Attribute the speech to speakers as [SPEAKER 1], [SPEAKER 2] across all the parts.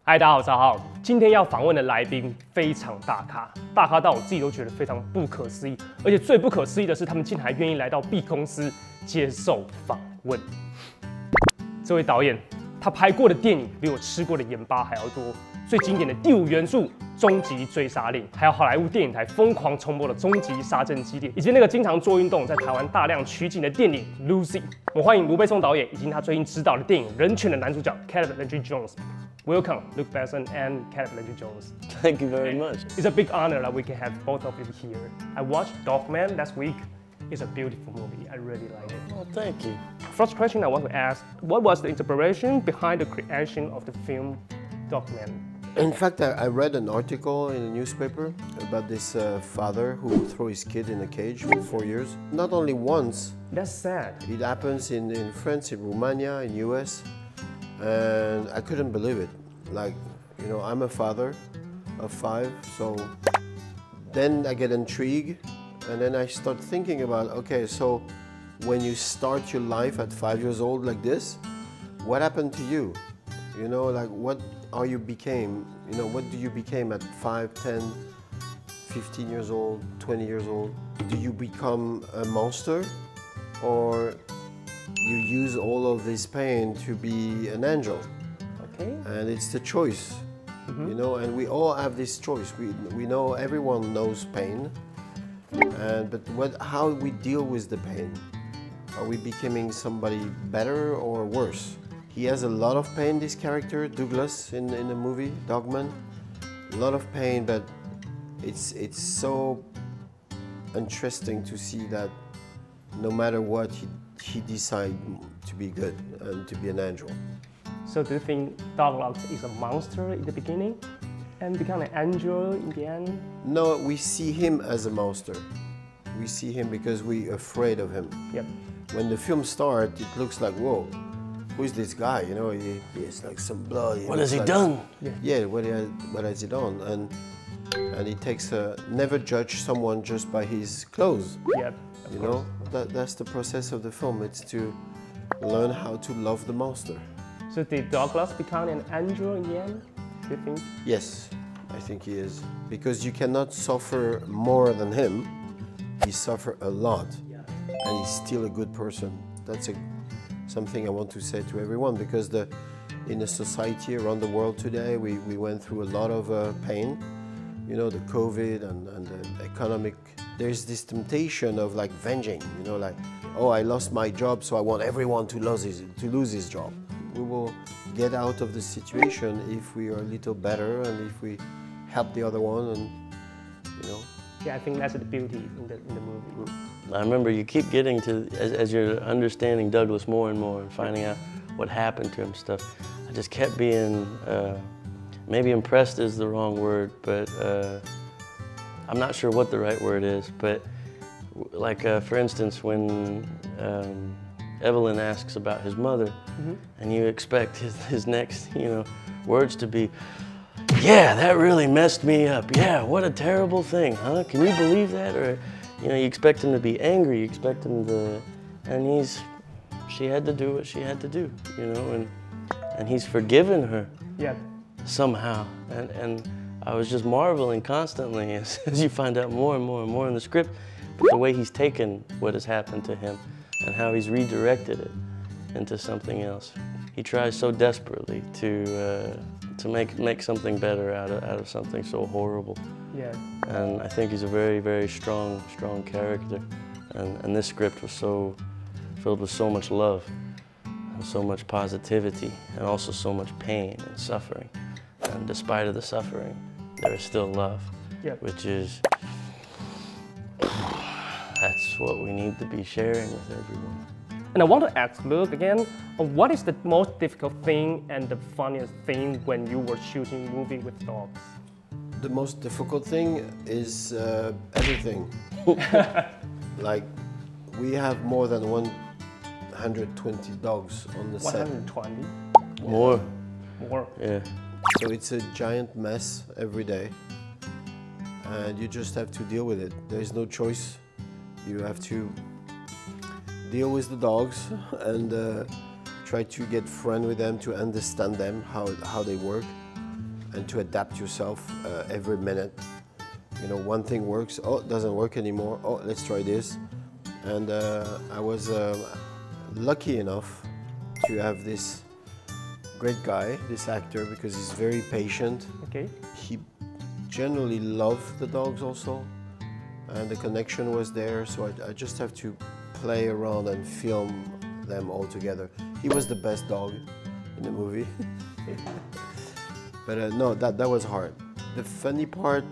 [SPEAKER 1] 嗨，大家好，我是浩。今天要访问的来宾非常大咖，大咖到我自己都觉得非常不可思议。而且最不可思议的是，他们竟然还愿意来到 B 公司接受访问。这位导演，他拍过的电影比我吃过的盐巴还要多。最经典的《第五元素》《终极追杀令》，还有好莱坞电影台疯狂重播的《终极杀阵激烈》，以及那个经常做运动在台湾大量取景的电影《Lucy》。我欢迎卢贝松导演以及他最近执导的电影《人权》的男主角 卡赖伯 Jones。Welcome, Luke Besson and Ka赖Jones.
[SPEAKER 2] Thank you very much.
[SPEAKER 1] It's a big honor that we can have both of you here. I watched Dogman last week. It's a beautiful movie. I really like it.
[SPEAKER 2] Well, thank you.
[SPEAKER 1] First question I want to ask, what was the inspiration behind the creation of the film Dogman?
[SPEAKER 3] In fact, I read an article in a newspaper about this father who threw his kid in a cage for 4 years. Not only once.
[SPEAKER 1] That's sad.
[SPEAKER 3] It happens in France, in Romania, in US. And I couldn't believe it. Like, you know, I'm a father of 5, so then I get intrigued, and then I start thinking about, okay, so when you start your life at 5 years old like this, what happened to you? You know, like what are you became? You know, what do you become at 5, 10, 15 years old, 20 years old? Do you become a monster, or you use all of this pain to be an angel?
[SPEAKER 1] Okay.
[SPEAKER 3] And it's the choice, you know, and we all have this choice. We know, everyone knows pain, but how we deal with the pain? Are we becoming somebody better or worse? He has a lot of pain, this character, Douglas, in the movie, Dogman. A lot of pain, but it's so interesting to see that no matter what, he decided to be good and to be an angel.
[SPEAKER 1] So do you think Douglas is a monster in the beginning and become an angel in the end?
[SPEAKER 3] No, we see him as a monster. We see him because we're afraid of him.
[SPEAKER 1] Yep.
[SPEAKER 3] When the film starts, it looks like, whoa, who's this guy? You know, he has like some blood.
[SPEAKER 2] What has he
[SPEAKER 3] like,
[SPEAKER 2] done?
[SPEAKER 3] Yeah, what has he done? And it takes never judge someone just by his clothes.
[SPEAKER 1] Yep.
[SPEAKER 3] You know, that's the process of the film. It's to learn how to love the monster.
[SPEAKER 1] So did Douglas become an angel in the end, do you think?
[SPEAKER 3] Yes, I think he is. Because you cannot suffer more than him. He suffered a lot, and he's still a good person. That's something I want to say to everyone, because in the society around the world today, we went through a lot of pain. You know, the COVID and the economic. There's this temptation of like venging, you know, like, oh, I lost my job, so I want everyone to lose his job. We will get out of the situation if we are a little better and if we help the other one, and you know.
[SPEAKER 1] Yeah, I think that's the beauty in the movie.
[SPEAKER 2] I remember you keep getting to, as you're understanding Douglas more and more and finding out what happened to him and stuff, I just kept being, maybe impressed is the wrong word, but I'm not sure what the right word is, but like for instance, when Evelyn asks about his mother, and you expect his next, you know, words to be, yeah, that really messed me up. Yeah, what a terrible thing, huh? Can you believe that? Or, you know, you expect him to be angry, you expect him to, and she had to do what she had to do, you know, and he's forgiven her.
[SPEAKER 1] Yeah.
[SPEAKER 2] Somehow, and I was just marveling constantly as you find out more and more and more in the script, the way he's taken what has happened to him and how he's redirected it into something else. He tries so desperately to make something better out of something so horrible.
[SPEAKER 1] Yeah.
[SPEAKER 2] And I think he's a very, very strong character. And this script was so filled with so much love and so much positivity and also so much pain and suffering. And despite of the suffering, there is still love, which is, that's what we need to be sharing with everyone.
[SPEAKER 1] And I want to ask Luke again, what is the most difficult thing and the funniest thing when you were shooting a movie with dogs?
[SPEAKER 3] The most difficult thing is everything. Like, we have more than 120 dogs on the set.
[SPEAKER 1] 120?
[SPEAKER 2] More.
[SPEAKER 1] More.
[SPEAKER 2] Yeah.
[SPEAKER 3] So it's a giant mess every day, and you just have to deal with it. There is no choice. You have to deal with the dogs and try to get friends with them, to understand them, how they work. and to adapt yourself every minute. You know, one thing works, oh, it doesn't work anymore, oh, let's try this. And I was lucky enough to have this great guy, this actor, because he's very patient.
[SPEAKER 1] Okay.
[SPEAKER 3] He generally loved the dogs also, and the connection was there, so I just have to play around and film them all together. He was the best dog in the movie. But no, that was hard. The funny part,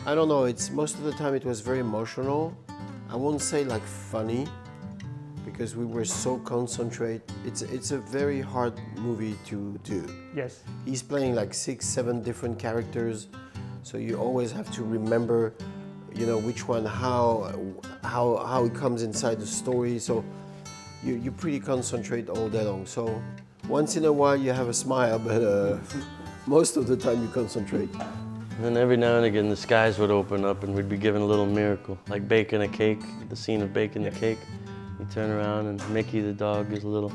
[SPEAKER 3] I don't know, it's most of the time it was very emotional. I won't say like funny, because we were so concentrated. It's a very hard movie to do.
[SPEAKER 1] Yes.
[SPEAKER 3] He's playing like 6, 7 different characters, so you always have to remember, you know, which one, how it comes inside the story. So you pretty concentrate all day long. So once in a while you have a smile, but most of the time you concentrate.
[SPEAKER 2] And then every now and again the skies would open up and we'd be given a little miracle, like baking a cake, the scene of baking the cake. You turn around and Mickey the dog is a little,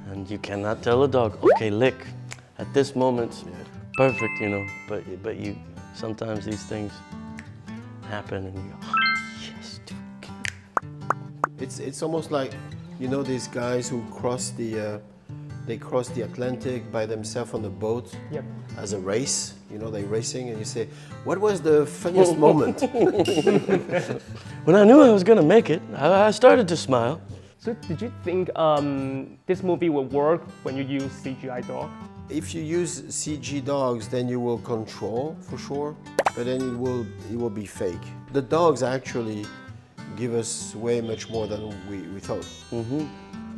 [SPEAKER 2] and you cannot tell a dog, okay, lick. At this moment, perfect, you know, but you, sometimes these things happen and you go, yes, dude.
[SPEAKER 3] It's almost like, you know, these guys who cross the Atlantic by themselves on a boat.
[SPEAKER 1] Yep.
[SPEAKER 3] As a race, you know, they're racing, and you say, what was the funniest moment?
[SPEAKER 2] When I knew I was gonna make it, I started to smile.
[SPEAKER 1] So did you think this movie will work when you use CGI dog?
[SPEAKER 3] If you use CG dogs, then you will control for sure, but then it will be fake. The dogs actually give us way much more than we thought. Mm-hmm.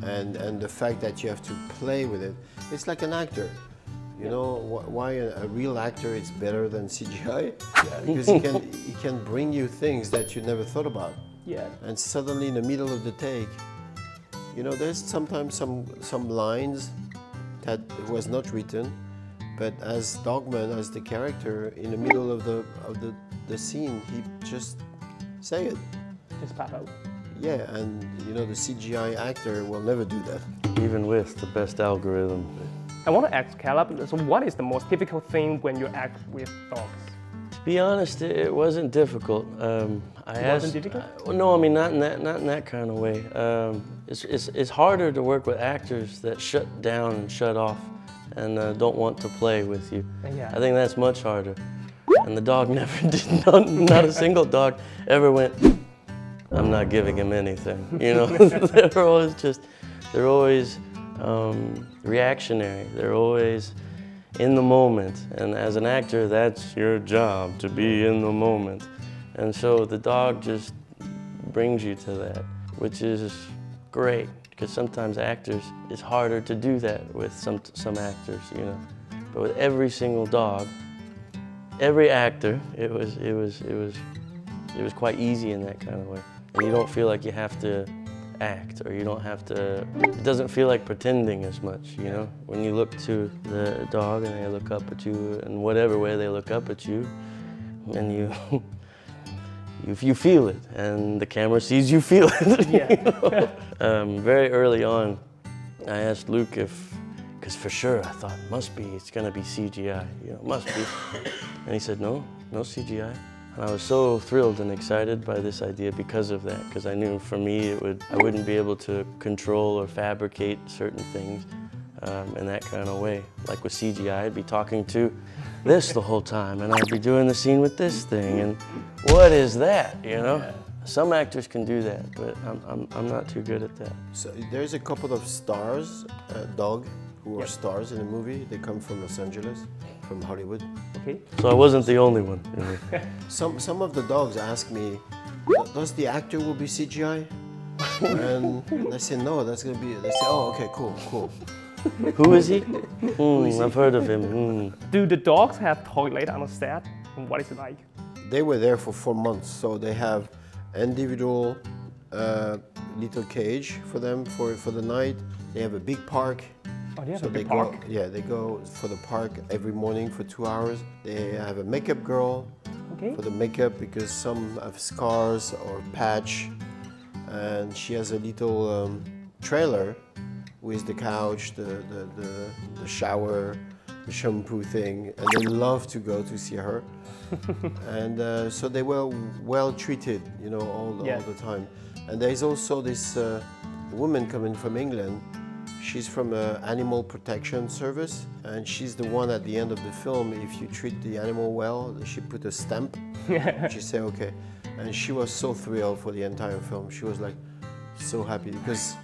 [SPEAKER 3] And the fact that you have to play with it, it's like an actor. You know why a real actor is better than CGI? Yeah. Because he can bring you things that you never thought about.
[SPEAKER 1] Yeah. And
[SPEAKER 3] suddenly in the middle of the take, you know, there's sometimes some lines that was not written, but as Dogman, as the character, in the middle of the scene, he just say it.
[SPEAKER 1] Just pop out.
[SPEAKER 3] Yeah, and you know, the CGI actor will never do that.
[SPEAKER 2] Even with the best algorithm.
[SPEAKER 1] I want to ask Caleb, so what is the most difficult thing when you act with dogs?
[SPEAKER 2] To be honest, it wasn't difficult.
[SPEAKER 1] Wasn't difficult?
[SPEAKER 2] No, I mean not in that kind of way. It's harder to work with actors that shut down and shut off and don't want to play with you.
[SPEAKER 1] Yeah.
[SPEAKER 2] I think that's much harder. And the dog never did. Not a single dog ever went, I'm not giving him anything. You know, they're always reactionary. They're always in the moment. And as an actor, that's your job, to be in the moment. And so the dog just brings you to that, which is great. Because sometimes actors, it's harder to do that with some actors, you know. But with every single dog, every actor, it was quite easy in that kind of way. And you don't feel like you have to act, or you don't have to, it doesn't feel like pretending as much, you know? When you look to the dog and they look up at you in whatever way they look up at you, and you feel it, and the camera sees you feel it.
[SPEAKER 1] Yeah.
[SPEAKER 2] You know? Very early on, I asked Luke because for sure I thought, it's gonna be CGI, you know, must be. And he said, no CGI. And I was so thrilled and excited by this idea because of that, because I knew for me I wouldn't be able to control or fabricate certain things in that kind of way. Like with CGI, I'd be talking to this the whole time, and I'd be doing the scene with this thing, and what is that, you know? Yeah. Some actors can do that, but I'm not too good at that.
[SPEAKER 3] So there's a couple of stars, dog, who are stars in the movie. They come from Los Angeles, from Hollywood.
[SPEAKER 1] Okay.
[SPEAKER 2] So I wasn't the only one. You know.
[SPEAKER 3] Some of the dogs ask me, does the actor will be CGI? And I say, no, that's gonna be, they say, oh, okay, cool.
[SPEAKER 2] Who is he? I've heard of him.
[SPEAKER 1] Do the dogs have toilet on the set? And what is it like?
[SPEAKER 3] They were there for 4 months, so they have individual little cage for them for the night. They have a big park.
[SPEAKER 1] Oh, they have
[SPEAKER 3] so
[SPEAKER 1] a big park?
[SPEAKER 3] They go for the park every morning for 2 hours. They have a makeup girl for the makeup, because some have scars or patch. And she has a little trailer with the couch, the shower, the shampoo thing, and they love to go to see her. And so they were well treated, you know, all the time. And there's also this woman coming from England. She's from an animal protection service, and she's the one at the end of the film. If you treat the animal well, she put a stamp. She said, okay. And she was so thrilled for the entire film. She was like so happy because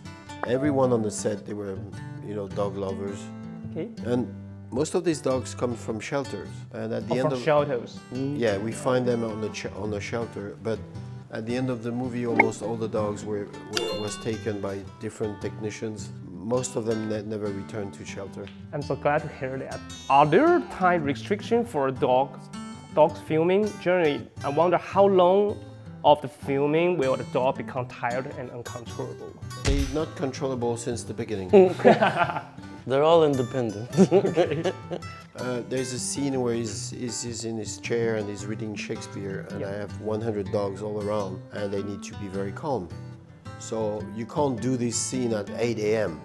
[SPEAKER 3] everyone on the set, they were, you know, dog lovers.
[SPEAKER 1] Okay.
[SPEAKER 3] And most of these dogs come from shelters. And at the end
[SPEAKER 1] from
[SPEAKER 3] of
[SPEAKER 1] shelters.
[SPEAKER 3] Yeah, we find them on the shelter. But at the end of the movie, almost all the dogs was taken by different technicians. Most of them never returned to shelter.
[SPEAKER 1] I'm so glad to hear that. Are there time restrictions for dogs filming? Generally, I wonder how long of the filming will the dog become tired and uncontrollable?
[SPEAKER 3] They're not controllable since the beginning.
[SPEAKER 2] They're all independent.
[SPEAKER 3] There's a scene where he's in his chair and he's reading Shakespeare, and I have 100 dogs all around, and they need to be very calm. So you can't do this scene at 8 a.m.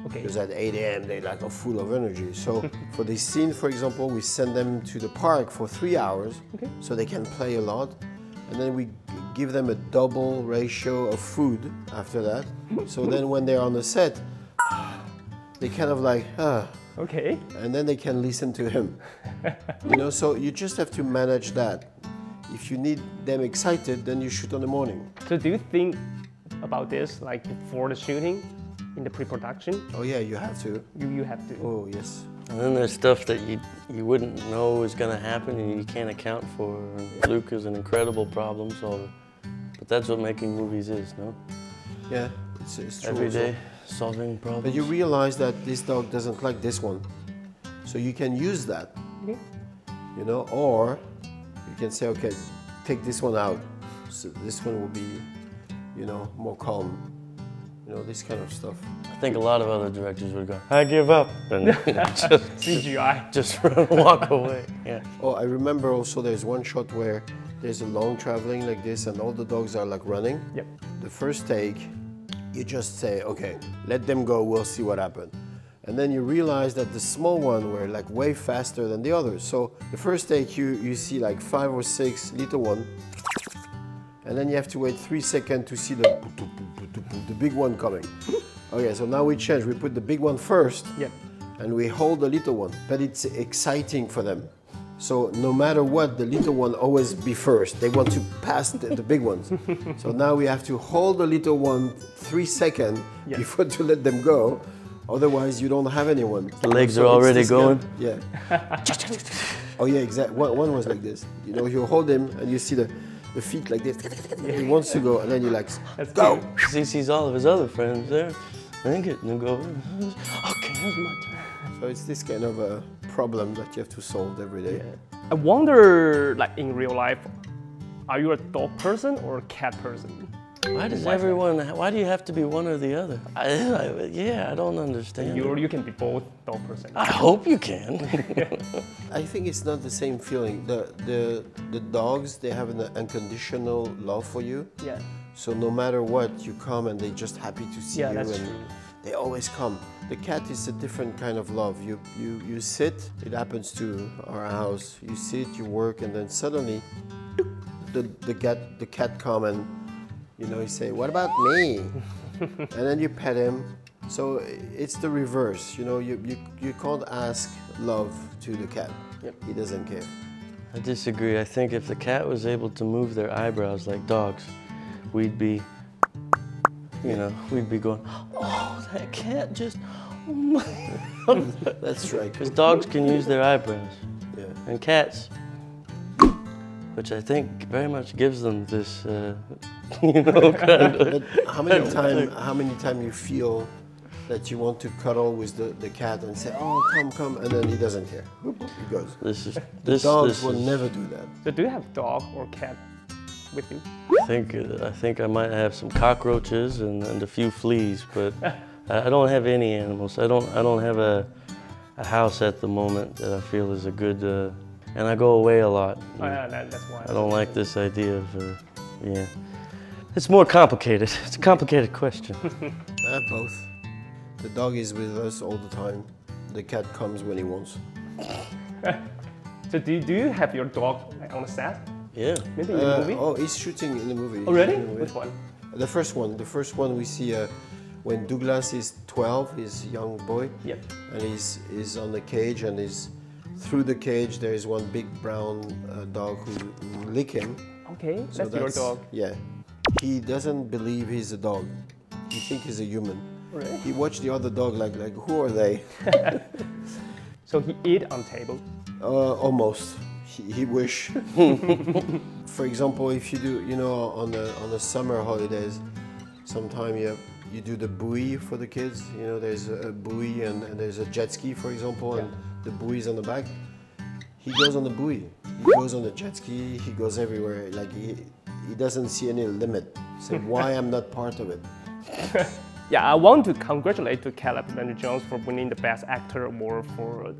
[SPEAKER 1] Okay.
[SPEAKER 3] Because at 8 a.m. they're like full of energy. So for this scene, for example, we send them to the park for 3 hours, so they can play a lot. And then we give them a double ratio of food after that. So then when they're on the set, they kind of like,
[SPEAKER 1] Okay.
[SPEAKER 3] and then they can listen to him. You know, so you just have to manage that. If you need them excited, then you shoot on the morning.
[SPEAKER 1] So do you think about this like before the shooting, in the pre-production?
[SPEAKER 3] Oh yeah, you have to.
[SPEAKER 1] You have to.
[SPEAKER 3] Oh yes.
[SPEAKER 2] And then there's stuff that you wouldn't know is gonna happen and you can't account for. And Luke is an incredible problem solver. But that's what making movies is, no?
[SPEAKER 3] Yeah, it's true.
[SPEAKER 2] Every day,
[SPEAKER 3] also.
[SPEAKER 2] solving problems.
[SPEAKER 3] But you realize that this dog doesn't like this one. So you can use that, you know, or you can say, okay, take this one out. So this one will be, you know, more calm. You know, this kind of stuff.
[SPEAKER 2] I think a lot of other directors would go, I give up, and just
[SPEAKER 1] CGI.
[SPEAKER 2] just run, walk away. Yeah.
[SPEAKER 3] Oh, I remember also there's one shot where there's a long traveling like this and all the dogs are like running.
[SPEAKER 1] Yep.
[SPEAKER 3] The first take, you just say, okay, let them go, we'll see what happens. And then you realize that the small one were like way faster than the others. So the first take you see like 5 or 6 little one, and then you have to wait 3 seconds to see the big one coming. Okay, so now we change. We put the big one first, and we hold the little one. But it's exciting for them. So no matter what, the little one always be first. They want to pass the big ones. So now we have to hold the little one 3 seconds before to let them go. Otherwise, you don't have anyone.
[SPEAKER 2] The legs are already going?
[SPEAKER 3] Yeah. Oh yeah, exactly. One was like this. You know, you hold him and you see the feet like this. He wants to go, and then you like, go!
[SPEAKER 2] He sees all of his other friends there. Then get to go, okay, that's my turn.
[SPEAKER 3] So it's this kind of a problem that you have to solve every day.
[SPEAKER 1] I wonder, like in real life, are you a dog person or a cat person?
[SPEAKER 2] Why does everyone, why do you have to be one or the other? I don't understand.
[SPEAKER 1] You can be both dog person.
[SPEAKER 2] I hope you can.
[SPEAKER 3] I think it's not the same feeling. The dogs, they have an unconditional love for you.
[SPEAKER 1] Yeah.
[SPEAKER 3] So no matter what, you come and they're just happy to see you.
[SPEAKER 1] That's
[SPEAKER 3] and
[SPEAKER 1] true.
[SPEAKER 3] They always come. The cat is a different kind of love. You sit, it happens to our house. You sit, you work, and then suddenly the cat come and, you know, you say, what about me? And then you pet him. So it's the reverse, you know, you can't ask love to the cat. He doesn't care.
[SPEAKER 2] I disagree. I think if the cat was able to move their eyebrows like dogs, we'd be, you know, we'd be going, oh, that cat just, oh my.
[SPEAKER 3] That's right.
[SPEAKER 2] Because dogs can use their eyebrows.
[SPEAKER 3] Yeah.
[SPEAKER 2] And cats, which I think very much gives them this, you know, kind of.
[SPEAKER 3] But how many times you feel that you want to cuddle with the cat and say, oh, come, and then he doesn't care. He goes. Dogs will never do that.
[SPEAKER 1] So do you have dog or cat with you?
[SPEAKER 2] I think I might have some cockroaches and a few fleas, but I don't have any animals. I don't have a house at the moment that I feel is a good, and I go away a lot.
[SPEAKER 1] Oh, yeah, that's why.
[SPEAKER 2] I don't like this idea of, yeah. It's more complicated. It's a complicated question.
[SPEAKER 3] I have both. The dog is with us all the time. The cat comes when he wants.
[SPEAKER 1] So do you have your dog like, on the set?
[SPEAKER 2] Yeah.
[SPEAKER 1] Maybe in the movie?
[SPEAKER 3] Oh, he's shooting in the movie.
[SPEAKER 1] Oh, really?
[SPEAKER 3] In the movie.
[SPEAKER 1] Which one?
[SPEAKER 3] The first one. The first one we see when Douglas is 12, he's a young boy.
[SPEAKER 1] Yep.
[SPEAKER 3] And he's on the cage, and through the cage there is one big brown dog who lick him.
[SPEAKER 1] Okay,
[SPEAKER 3] So
[SPEAKER 1] that's your dog.
[SPEAKER 3] Yeah. He doesn't believe he's a dog. He thinks he's a human.
[SPEAKER 1] Really?
[SPEAKER 3] He watched the other dog like who are they?
[SPEAKER 1] So he eat on table?
[SPEAKER 3] Almost. He wish. For example, if you do, on the summer holidays, sometime you do the buoy for the kids. There's a buoy and there's a jet ski, for example, and the buoy's on the back. He goes on the buoy. He goes on the jet ski. He goes everywhere. Like he doesn't see any limit. So why I'm not part of it?
[SPEAKER 1] Yeah, I want to congratulate to Caleb Jones for winning the Best Actor award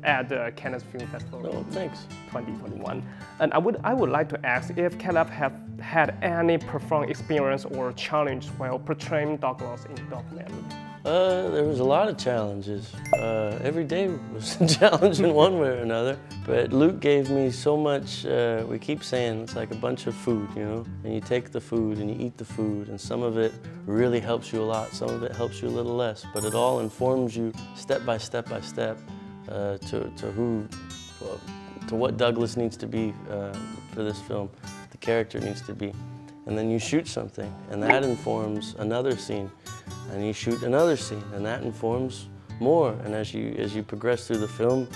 [SPEAKER 1] at the Cannes Film Festival.
[SPEAKER 2] Oh, thanks.
[SPEAKER 1] 2021. And I would like to ask if Caleb have had any profound experience or challenge while portraying Douglas in documentary.
[SPEAKER 2] There was a lot of challenges. Every day was a challenge in one way or another. But Luke gave me so much, we keep saying it's like a bunch of food, And you take the food and you eat the food, and some of it really helps you a lot, some of it helps you a little less, but it all informs you step by step by step to what Douglas needs to be for this film, the character needs to be. And then you shoot something, and that informs another scene. And you shoot another scene, and that informs more. And as you progress through the film,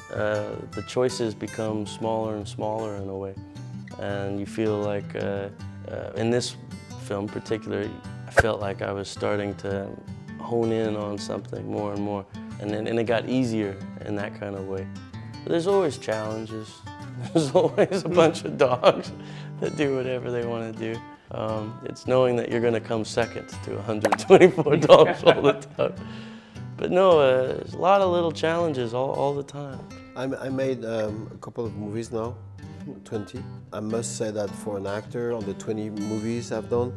[SPEAKER 2] the choices become smaller and smaller in a way. And you feel like, in this film particularly, I felt like I was starting to hone in on something more and more. And it got easier in that kind of way. But there's always challenges. There's always a bunch of dogs that do whatever they want to do. It's knowing that you're going to come second to 124 dogs all the time. But no, there's a lot of little challenges all the time.
[SPEAKER 3] I made a couple of movies now, 20. I must say that for an actor, on the 20 movies I've done,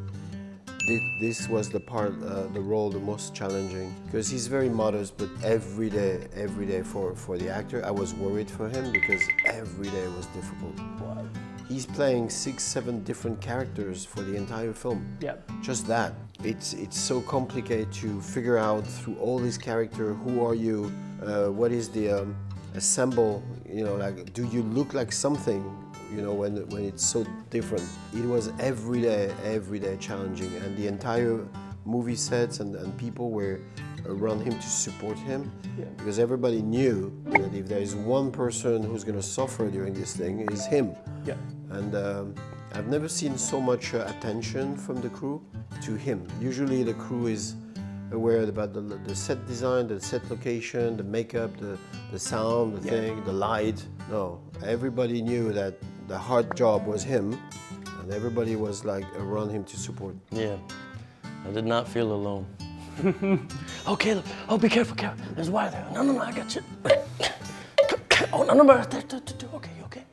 [SPEAKER 3] this was the role the most challenging. Because he's very modest, but every day for the actor, I was worried for him because every day was difficult.
[SPEAKER 1] Wow.
[SPEAKER 3] He's playing 6, 7 different characters for the entire film.
[SPEAKER 1] Yeah.
[SPEAKER 3] Just that. It's so complicated to figure out through all these characters, who are you, what is the assemble, like, do you look like something, when it's so different. It was every day challenging, and the entire movie sets and people were around him to support him, because everybody knew that if there is one person who's going to suffer during this thing, it's him.
[SPEAKER 1] Yeah.
[SPEAKER 3] And I've never seen so much attention from the crew to him. Usually the crew is aware about the set design, the set location, the makeup, the sound, the thing, the light. No, everybody knew that the hard job was him, and everybody was like around him to support.
[SPEAKER 2] Yeah, I did not feel alone. Oh, Caleb, oh, be careful, Caleb. There's wire there. No, I got you. Oh, no, okay.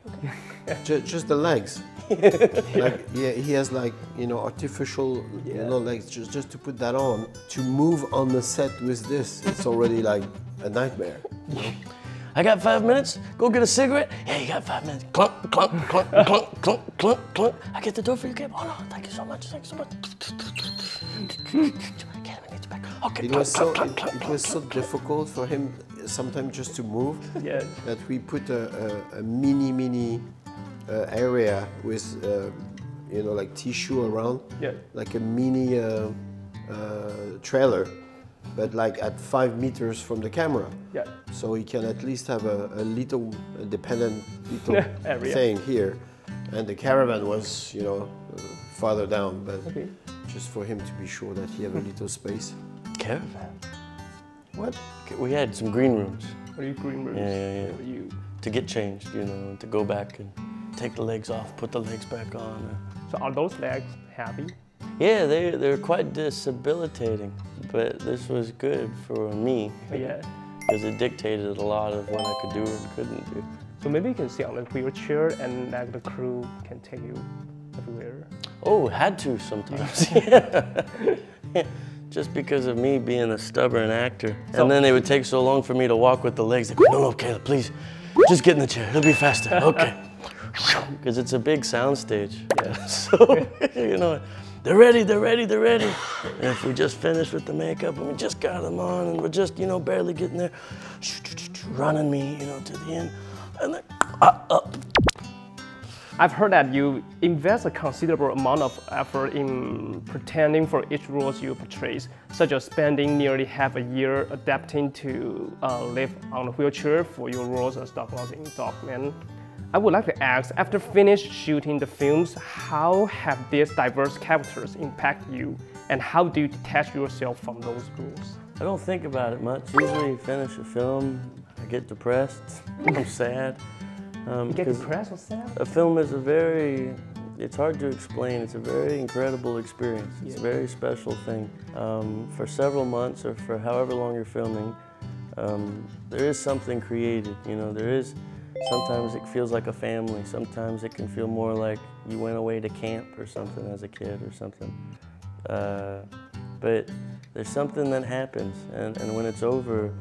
[SPEAKER 3] Just the legs. Like, he has like, artificial, legs, just to put that on. To move on the set with this, it's already like a nightmare.
[SPEAKER 2] I got 5 minutes. Go get a cigarette. Yeah, you got 5 minutes. Clunk, clunk, clunk, clunk, clunk, clunk, clunk. I get the door for you, Caleb. Oh no, thank you so much. Okay.
[SPEAKER 3] It was so difficult for him sometimes just to move that we put a mini area with like tissue around, like a mini trailer, but like at 5 meters from the camera.
[SPEAKER 1] Yeah.
[SPEAKER 3] So he can at least have a little independent little thing here, and the caravan was farther down, but just for him to be sure that he have a little space.
[SPEAKER 2] Caravan?
[SPEAKER 3] What?
[SPEAKER 2] We had some green rooms.
[SPEAKER 1] Are you green rooms?
[SPEAKER 2] Yeah. To get changed, to go back and take the legs off, put the legs back on.
[SPEAKER 1] So are those legs heavy?
[SPEAKER 2] Yeah, they're quite debilitating, but this was good for me.
[SPEAKER 1] Yeah.
[SPEAKER 2] Because it dictated a lot of what I could do and couldn't do.
[SPEAKER 1] So maybe you can sit on a wheelchair and like the crew can take you everywhere.
[SPEAKER 2] Oh, had to sometimes. Yeah. Just because of me being a stubborn actor. And then they would take so long for me to walk with the legs. They go, no, Caleb, please. Just get in the chair, it'll be faster, okay. Because it's a big sound stage. Yeah. So, you know, they're ready. And if we just finished with the makeup and we just got them on and we're just, you know, barely getting there, running me, you know, to the end, and then up.
[SPEAKER 1] I've heard that you invest a considerable amount of effort in pretending for each role you portray, such as spending nearly half a year adapting to live on a wheelchair for your roles as Douglas in Dogman. I would like to ask, after finished shooting the films, how have these diverse characters impacted you, and how do you detach yourself from those roles?
[SPEAKER 2] I don't think about it much. Usually finish a film, I get depressed, I'm sad.
[SPEAKER 1] You get depressed or sad?
[SPEAKER 2] A film is it's hard to explain. It's a very incredible experience. It's a very special thing. For several months or for however long you're filming, there is something created, you know, sometimes it feels like a family. Sometimes it can feel more like you went away to camp or something as a kid or something. But there's something that happens, and when it's over,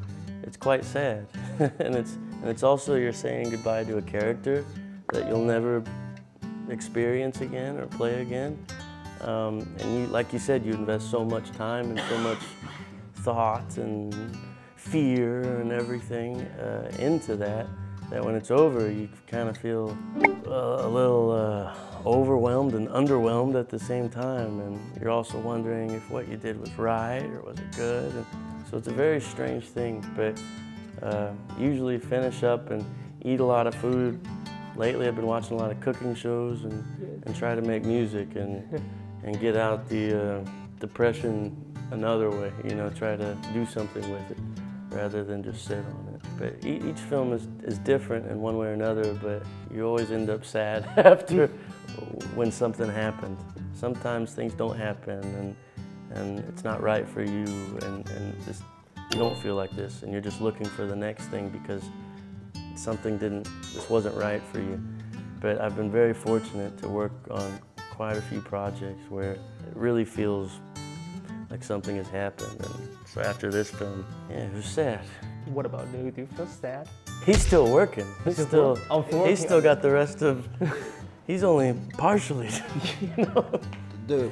[SPEAKER 2] it's quite sad. and it's also you're saying goodbye to a character that you'll never experience again or play again. And you, like you said, you invest so much time and so much thought and fear and everything into that when it's over, you kind of feel a little overwhelmed and underwhelmed at the same time. And you're also wondering if what you did was right or was it good. And so it's a very strange thing, but usually finish up and eat a lot of food. Lately I've been watching a lot of cooking shows and try to make music and get out the depression another way, you know, try to do something with it rather than just sit on it. But each film is different in one way or another, but you always end up sad after when something happened. Sometimes things don't happen and it's not right for you and just, you don't feel like this and you're just looking for the next thing because this wasn't right for you. But I've been very fortunate to work on quite a few projects where it really feels like something has happened. And so after this film, yeah, it was sad.
[SPEAKER 1] What about you? Do you feel sad?
[SPEAKER 2] He's still working. He's still got the rest of, he's only partially, you know.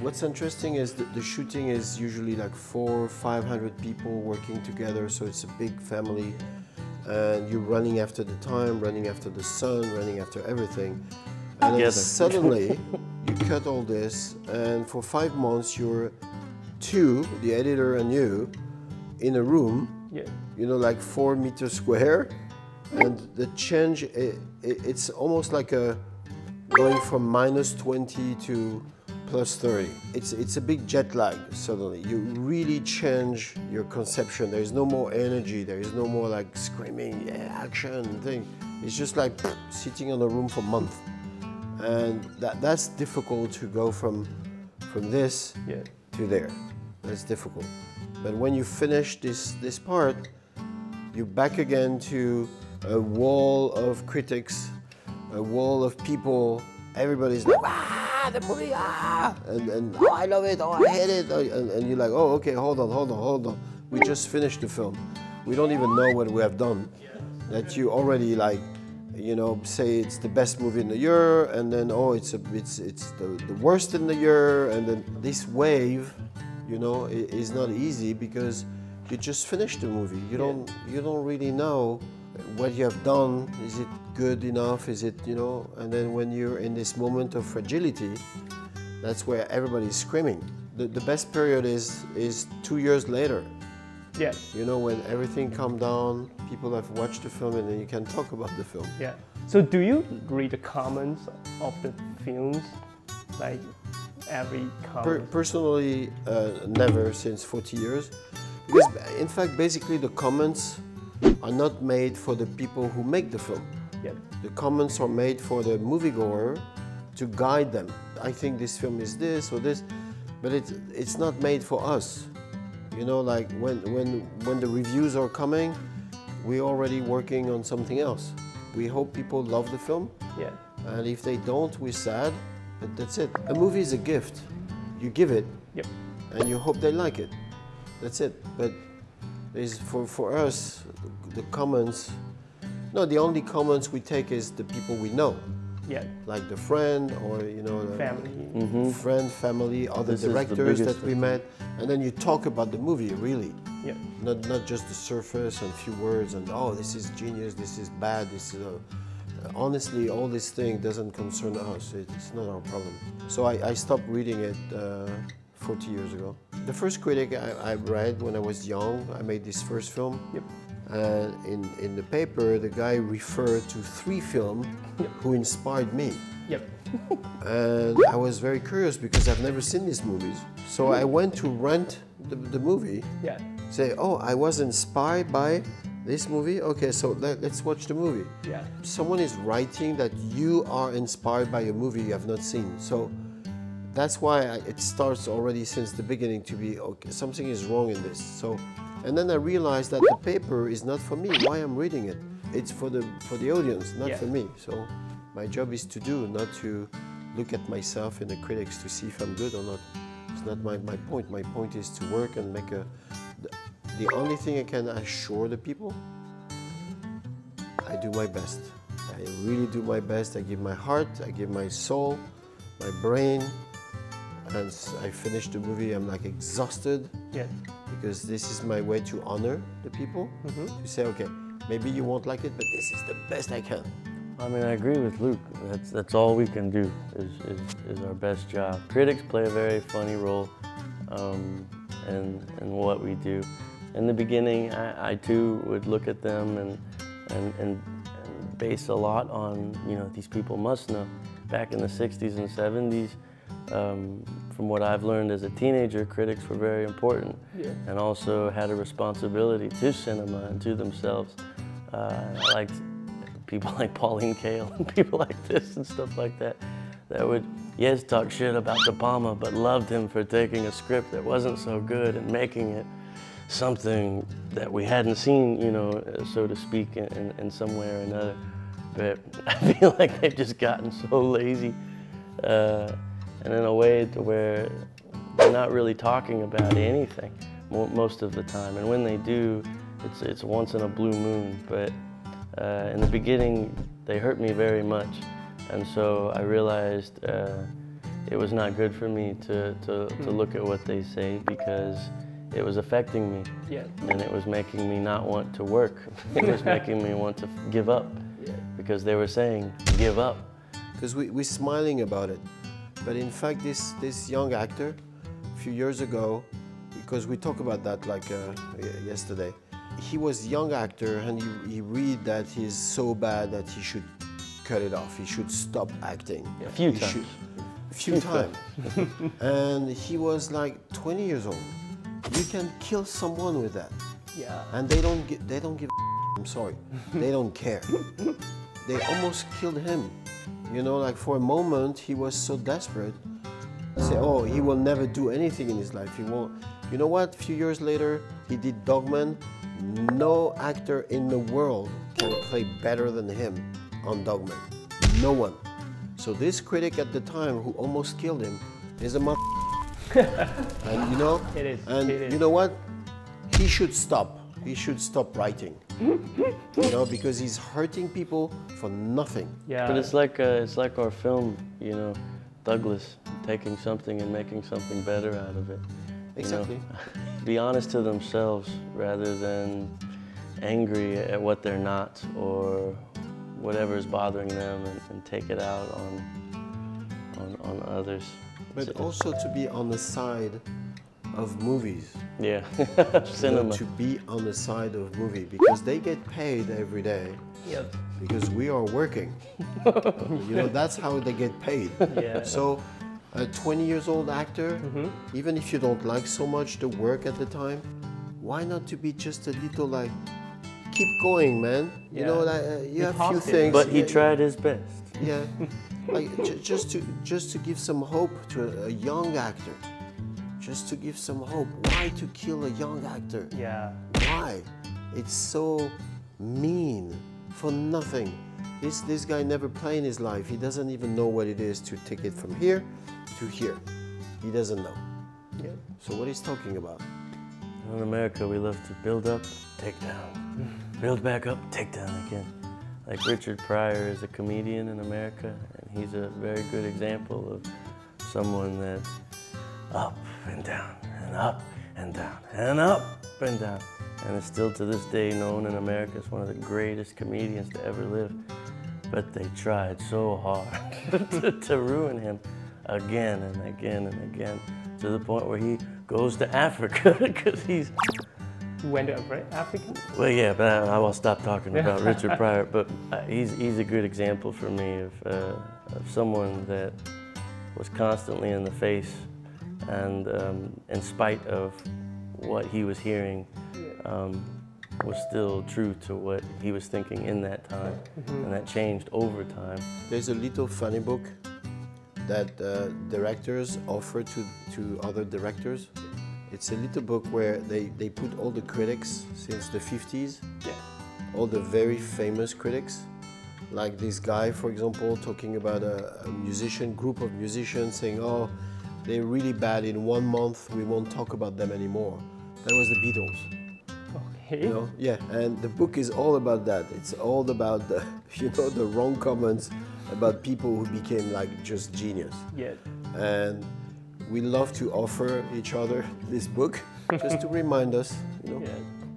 [SPEAKER 3] What's interesting is the shooting is usually like 400 or 500 people working together, so it's a big family. And you're running after the time, running after the sun, running after everything. And then suddenly, you cut all this, and for 5 months, you're two, the editor and you, in a room, you know, like 4 meters square. And the change, it's almost like going from -20 to +30. It's a big jet lag suddenly. You really change your conception. There is no more energy. There is no more like screaming, yeah, action thing. It's just like sitting in a room for a month. And that's difficult to go from this to there. That's difficult. But when you finish this part, you're back again to a wall of critics, a wall of people. Everybody's like, the movie, and oh, I love it, oh, I hate it, and you're like, oh, okay, hold on. We just finished the film. We don't even know what we have done. That you already like, you know, say it's the best movie in the year, and then oh, it's the worst in the year, and then this wave, you know, is not easy because you just finished the movie. You don't really know what you have done. Is it good enough? Is it, you know? And then when you're in this moment of fragility, that's where everybody's screaming. The best period is 2 years later.
[SPEAKER 1] Yeah.
[SPEAKER 3] You know, when everything calmed down, people have watched the film, and then you can talk about the film.
[SPEAKER 1] Yeah. So do you read the comments of the films, like every comment?
[SPEAKER 3] Personally, never since 40 years. Because in fact, basically the comments are not made for the people who make the film.
[SPEAKER 1] Yeah.
[SPEAKER 3] The comments are made for the moviegoer to guide them. I think this film is this or this, but it's not made for us. You know, like when the reviews are coming, we're already working on something else. We hope people love the film.
[SPEAKER 1] Yeah. And
[SPEAKER 3] if they don't, we're sad, but that's it. A movie is a gift. You give it, and you hope they like it. That's it. But for us, the comments, No, the only comments we take is the people we know.
[SPEAKER 1] Yeah.
[SPEAKER 3] Like the friend or, you know, the
[SPEAKER 1] Family.
[SPEAKER 3] friend, family, other directors that we met. And then you talk about the movie, really.
[SPEAKER 1] Yeah.
[SPEAKER 3] Not just the surface and few words and, oh, this is genius, this is bad, this is... honestly, all this thing doesn't concern us. It's not our problem. So I stopped reading it 40 years ago. The first critic I read when I was young, I made this first film.
[SPEAKER 1] Yep.
[SPEAKER 3] And in the paper, the guy referred to 3 films who inspired me.
[SPEAKER 1] Yep.
[SPEAKER 3] And I was very curious because I've never seen these movies. So I went to rent the movie.
[SPEAKER 1] Yeah.
[SPEAKER 3] Say, oh, I was inspired by this movie? Okay, so let's watch the movie.
[SPEAKER 1] Yeah.
[SPEAKER 3] Someone is writing that you are inspired by a movie you have not seen. So that's why it starts already since the beginning to be, okay, something is wrong in this. So, and then I realized that the paper is not for me. Why I'm reading it? It's for the audience, not for me. So my job is to do, not to look at myself in the critics to see if I'm good or not. It's not my point. My point is to work and make a... The only thing I can assure the people, I do my best. I really do my best. I give my heart, I give my soul, my brain. And I finish the movie, I'm like exhausted. Yeah. Because this is my way to honor the people. To say, okay, maybe you won't like it, but this is the best I can.
[SPEAKER 2] I mean, I agree with Luc. That's all we can do is our best job. Critics play a very funny role in what we do. In the beginning, I too would look at them and base a lot on, you know, these people must know. Back in the 60s and 70s, from what I've learned as a teenager, critics were very important and also had a responsibility to cinema and to themselves. I liked people like Pauline Kael and people like this and stuff like that would, yes, talk shit about De Palma, but loved him for taking a script that wasn't so good and making it something that we hadn't seen, you know, so to speak, in some way or another. But I feel like they've just gotten so lazy. And in a way to where they're not really talking about anything most of the time. And when they do, it's once in a blue moon. But in the beginning, they hurt me very much. And so I realized it was not good for me to look at what they say because it was affecting me. Yeah. And it was making me not want to work. It was making me want to give up because they were saying, give up.
[SPEAKER 3] Because we're smiling about it. But in fact, this young actor, a few years ago, because we talked about that like yesterday, he was a young actor and he read that he's so bad that he should cut it off. He should stop acting.
[SPEAKER 2] A few times.
[SPEAKER 3] A few times. And he was like 20 years old. You can kill someone with that. Yeah. And they don't give a I'm sorry. They don't care. They almost killed him. You know, like for a moment, he was so desperate. Say, oh, he will never do anything in his life. He won't. You know what? A few years later, he did Dogman. No actor in the world can play better than him on Dogman. No one. So this critic at the time who almost killed him is a and you know,
[SPEAKER 1] it is.
[SPEAKER 3] And you know what? He should stop. He should stop writing. You know, because he's hurting people for nothing.
[SPEAKER 2] Yeah. But it's like our film, you know, Douglas taking something and making something better out of it.
[SPEAKER 3] Exactly.
[SPEAKER 2] You know, be honest to themselves rather than angry at what they're not or whatever is bothering them and take it out on others.
[SPEAKER 3] But also to be on the side of movies.
[SPEAKER 2] Yeah, cinema.
[SPEAKER 3] You know, to be on the side of movie because they get paid every day.
[SPEAKER 1] Yep.
[SPEAKER 3] Because we are working. You know, that's how they get paid.
[SPEAKER 1] Yeah.
[SPEAKER 3] So a 20 years old actor, even if you don't like so much the work at the time, why not to be just a little like, keep going, man. You know, like, you have few things.
[SPEAKER 2] But he tried his best.
[SPEAKER 3] Yeah, like just to give some hope to a young actor. Just to give some hope. Why to kill a young actor? Yeah. Why? It's so mean for nothing. This guy never played in his life. He doesn't even know what it is to take it from here to here. He doesn't know. Yeah. So what he's talking about?
[SPEAKER 2] In America, we love to build up, take down. Build back up, take down again. like Richard Pryor is a comedian in America, and he's a very good example of someone that's up and down and up and down and up and down, and is still to this day known in America as one of the greatest comedians to ever live. But they tried so hard to ruin him again and again and again, to the point where he goes to Africa because he's...
[SPEAKER 1] You went to Africa?
[SPEAKER 2] Well, yeah, but I will stop talking about Richard Pryor. But he's a good example for me of someone that was constantly in the face, and in spite of what he was hearing, was still true to what he was thinking in that time, and that changed over time.
[SPEAKER 3] There's a little funny book that directors offer to other directors. It's a little book where they put all the critics since the 50s, all the very famous critics, like this guy, for example, talking about a group of musicians saying, oh, they're really bad, in 1 month we won't talk about them anymore. That was the Beatles.
[SPEAKER 1] Okay.
[SPEAKER 3] You know? Yeah, and the book is all about that. It's all about the, the wrong comments about people who became like just genius.
[SPEAKER 1] Yeah.
[SPEAKER 3] And we love to offer each other this book just to remind us,
[SPEAKER 1] Yeah,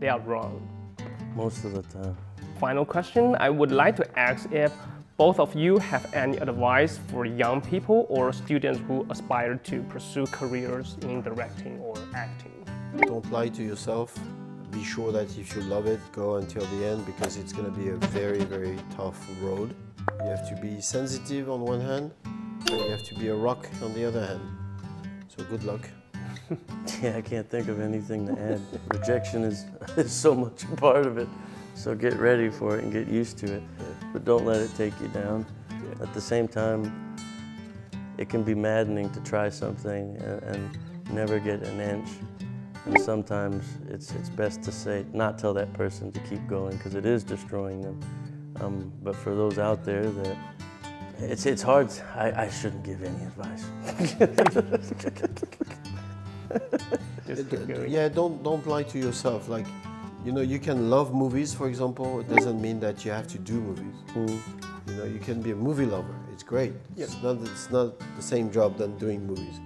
[SPEAKER 1] they are wrong.
[SPEAKER 2] Most of the time.
[SPEAKER 1] Final question, I would like to ask if both of you have any advice for young people or students who aspire to pursue careers in directing or acting.
[SPEAKER 3] Don't lie to yourself. Be sure that if you love it, go until the end, because it's going to be a very, very tough road. You have to be sensitive on one hand, and you have to be a rock on the other hand. So good luck.
[SPEAKER 2] Yeah, I can't think of anything to add. Rejection is so much a part of it. So get ready for it and get used to it. But don't let it take you down. At the same time, it can be maddening to try something and never get an inch. And sometimes it's best to say, not tell that person to keep going, because it is destroying them. But for those out there that, it's hard. I shouldn't give any advice.
[SPEAKER 3] Yeah, don't lie to yourself. Like, you can love movies, for example. It doesn't mean that you have to do movies. You can be a movie lover. It's great. It's not the same job than doing movies.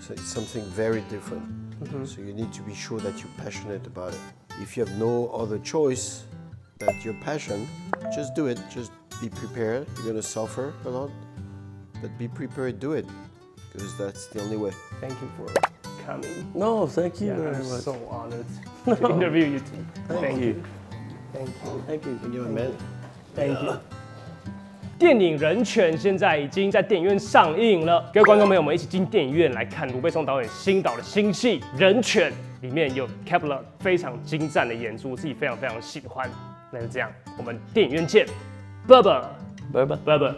[SPEAKER 3] So it's something very different. So you need to be sure that you're passionate about it. If you have no other choice that your passion, just do it. Just be prepared. You're going to suffer a lot, but be prepared, do it, because that's the only way.
[SPEAKER 1] Thank you for coming.
[SPEAKER 2] No, thank you very
[SPEAKER 1] I'm
[SPEAKER 2] much.
[SPEAKER 1] so honored to interview you too.
[SPEAKER 2] Thank you.
[SPEAKER 1] Thank you.
[SPEAKER 2] Thank you.
[SPEAKER 3] You're a man.
[SPEAKER 1] Thank you. 电影《人权》现在已经在电影院上映了，各位观众朋友们一起进电影院来看卢贝松导演新导的新戏《人权》，里面有 Kepler 非常精湛的演出，我自己非常非常喜欢。那就这样，我们电影院见，拜拜，
[SPEAKER 2] 拜拜，
[SPEAKER 1] 拜拜，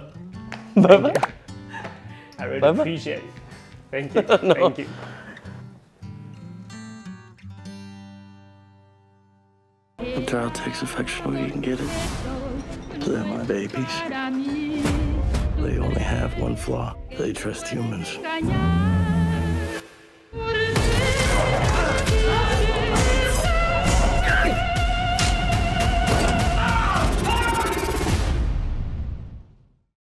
[SPEAKER 2] 拜拜。
[SPEAKER 1] I really appreciate it. Thank you. Thank you.
[SPEAKER 2] A child takes affection where you can get it. They're my babies. They only have one flaw. They trust humans.